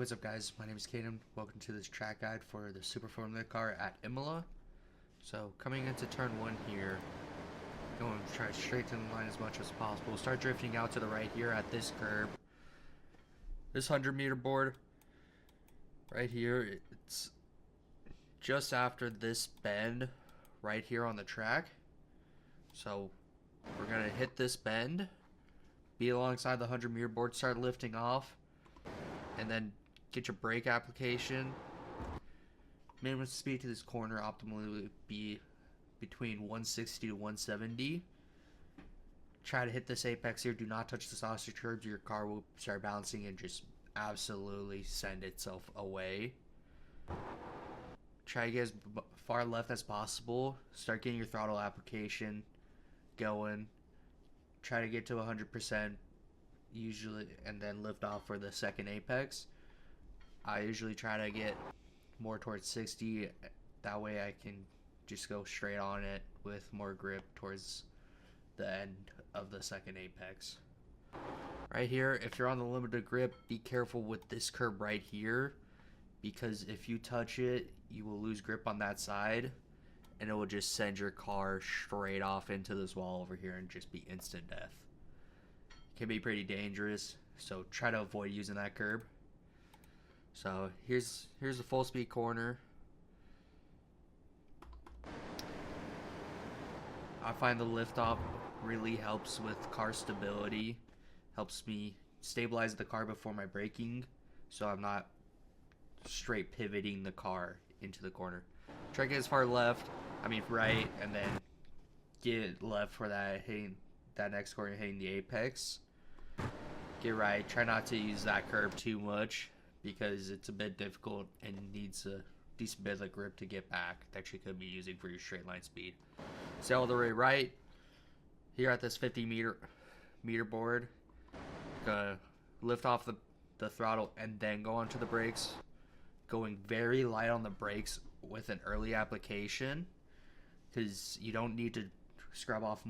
What's up guys? My name is Kaden. Welcome to this track guide for the Super Formula car at Imola. So coming into turn 1 here, going to try straight to the line as much as possible. Start drifting out to the right here at this curb. This 100-meter board right here, it's just after this bend right here on the track. So we're going to hit this bend, be alongside the 100-meter board, start lifting off, and then get your brake application. Minimum speed to this corner optimally would be between 160 to 170. Try to hit this apex here. Do not touch the sausage curbs. Your car will start bouncing and just absolutely send itself away. Try to get as far left as possible. Start getting your throttle application going. Try to get to 100% usually, and then lift off for the second apex. I usually try to get more towards 60. That way I can just go straight on it with more grip towards the end of the second apex. Right here, if you're on the limited grip, be careful with this curb right here, because if you touch it, you will lose grip on that side and it will just send your car straight off into this wall over here and just be instant death. It can be pretty dangerous, so try to avoid using that curb. So here's the full speed corner. I find the lift off really helps with car stability, helps me stabilize the car before my braking, so I'm not straight pivoting the car into the corner. Try to get as far right, and then get left for that hitting that next corner, hitting the apex. Get right. Try not to use that curb too much, because it's a bit difficult and needs a decent bit of grip to get back that you could be using for your straight line speed. Stay all the way right. Here at this 50 meter board, gonna lift off the throttle and then go onto the brakes. Going very light on the brakes with an early application, because you don't need to scrub off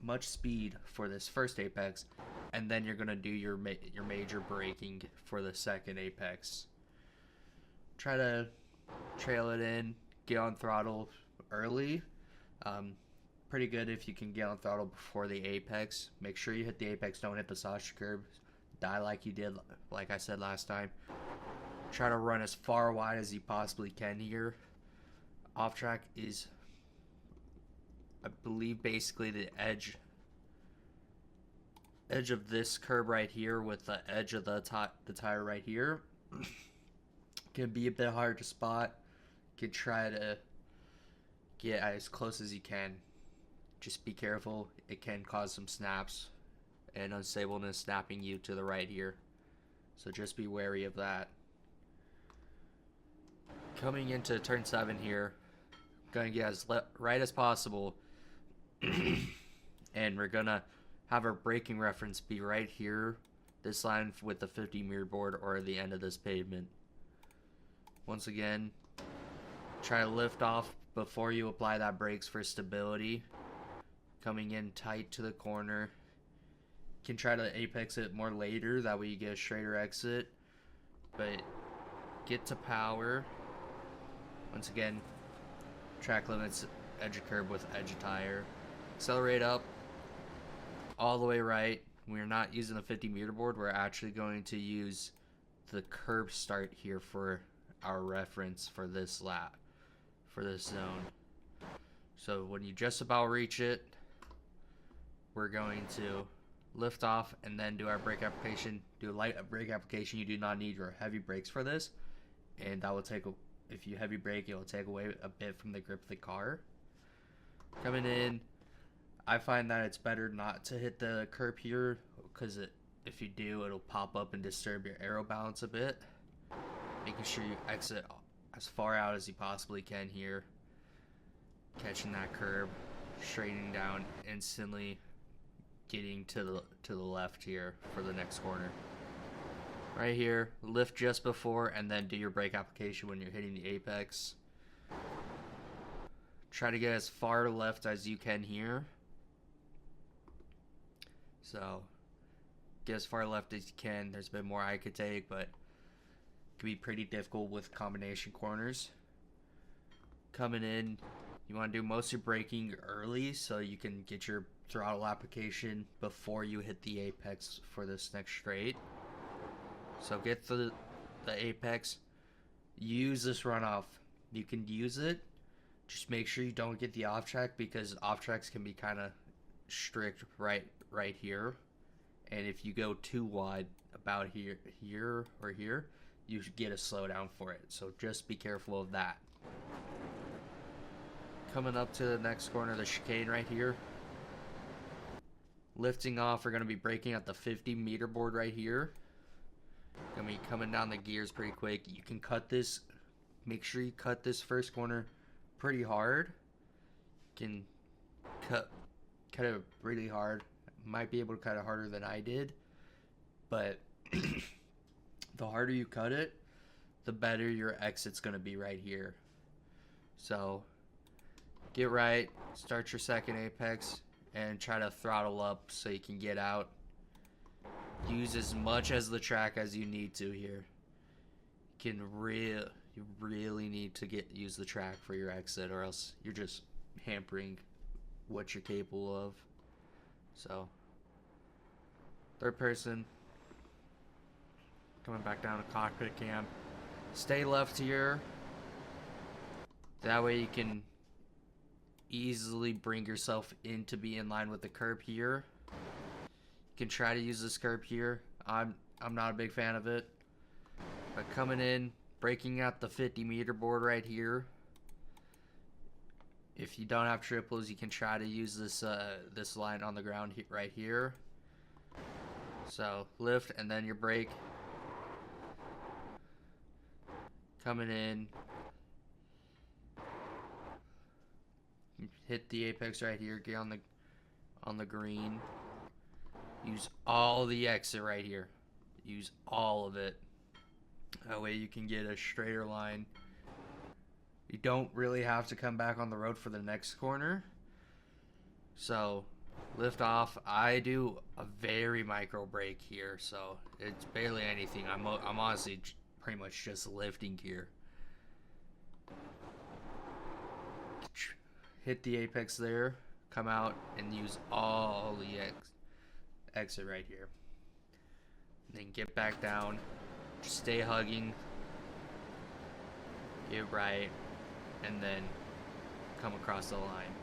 much speed for this first apex, and then you're gonna do your major braking for the second apex. Try to trail it in, get on throttle early. Pretty good if you can get on throttle before the apex. Make sure you hit the apex, don't hit the sausage curb. Die like you did, like I said last time. Try to run as far wide as you possibly can here. Off track is, I believe, basically the edge of this curb right here with the edge of the tire right here. Can be a bit hard to spot. You can try to get as close as you can. Just be careful. It can cause some snaps and unstableness snapping you to the right here, so just be wary of that. Coming into turn 7 here, gonna get as right as possible, and we're gonna have our braking reference be right here, this line with the 50-meter board, or the end of this pavement. Once again, try to lift off before you apply that brakes for stability. Coming in tight to the corner. You can try to apex it more later, that way you get a straighter exit, but get to power. Once again, track limits edge of curb with edge of tire. Accelerate up all the way right. We're not using the 50-meter board. We're actually going to use the curb start here for our reference for this lap, for this zone. So when you just about reach it, we're going to lift off and then do our brake application. Do a light brake application. You do not need your heavy brakes for this, and that will take, if you heavy brake, it will take away a bit from the grip of the car. Coming in, I find that it's better not to hit the curb here, because if you do, it'll pop up and disturb your aero balance a bit. Making sure you exit as far out as you possibly can here. Catching that curb, straightening down instantly, getting to the left here for the next corner. Right here, lift just before and then do your brake application when you're hitting the apex. Try to get as far left as you can here. So get as far left as you can. There's a bit more I could take, but can be pretty difficult with combination corners. Coming in, you want to do most of your braking early so you can get your throttle application before you hit the apex for this next straight. So get the apex, use this runoff. You can use it, just make sure you don't get the off track, because off tracks can be kind of strict right here, and if you go too wide about here or here, you should get a slowdown for it. So just be careful of that. Coming up to the next corner, the chicane right here. Lifting off, we're going to be braking at the 50-meter board right here. Going to be coming down the gears pretty quick. You can cut this. Make sure you cut this first corner pretty hard. You can cut it really hard. Might be able to cut it harder than I did, but the harder you cut it, the better your exit's going to be right here. So get right, start your second apex, and try to throttle up so you can get out. Use as much as the track as you need to here. You really need to use the track for your exit, or else you're just hampering what you're capable of. So third person, coming back down to cockpit cam. Stay left here. That way you can easily bring yourself in to be in line with the curb here. You can try to use this curb here. I'm not a big fan of it. But coming in, braking out the 50-meter board right here. If you don't have triples, you can try to use this line on the ground right here. So lift and then your brake. Coming in, hit the apex right here. Get on the green. Use all the exit right here. Use all of it. That way you can get a straighter line. You don't really have to come back on the road for the next corner. So lift off. I do a very micro brake here, so it's barely anything. I'm honestly pretty much just lifting here. Hit the apex there, come out and use all the exit right here. And then get back down, just stay hugging, get right, and then come across the line.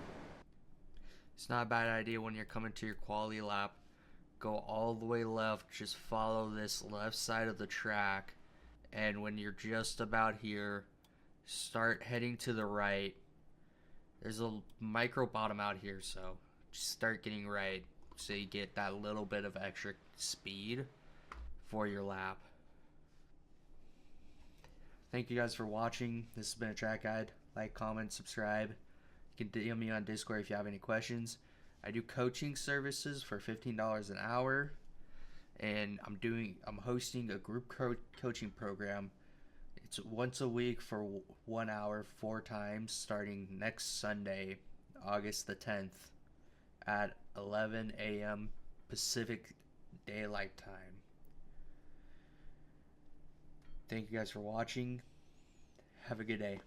It's not a bad idea when you're coming to your quality lap. Go all the way left, just follow this left side of the track, and when you're just about here, start heading to the right. There's a micro bottom out here, so just start getting right so you get that little bit of extra speed for your lap. Thank you guys for watching. This has been a track guide. Like, comment, subscribe. You can DM me on Discord if you have any questions. I do coaching services for $15 an hour, and I'm hosting a group coaching program. It's once a week for 1 hour, 4 times, starting next Sunday, August the 10th at 11 a.m. Pacific Daylight Time. Thank you guys for watching. Have a good day.